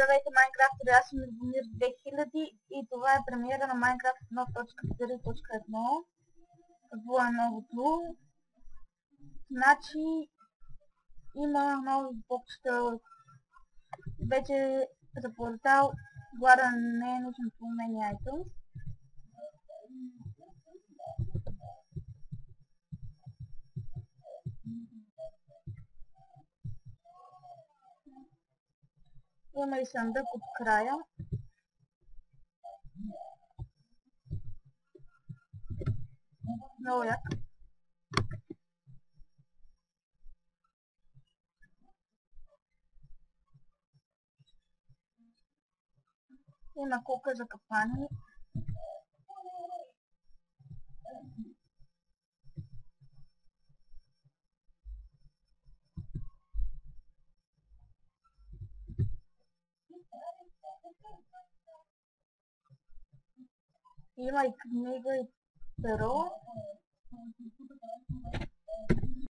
Здравейте, Майнкрафтери, аз съм Любомир 2000 и това е премиера на Майнкрафт 1.4.1 новото. Значи има нови бокчета вече за портал. Глада не е нужен промени items. Има и съндък от края. Много як. Има кука за капани. Има и книга и перо.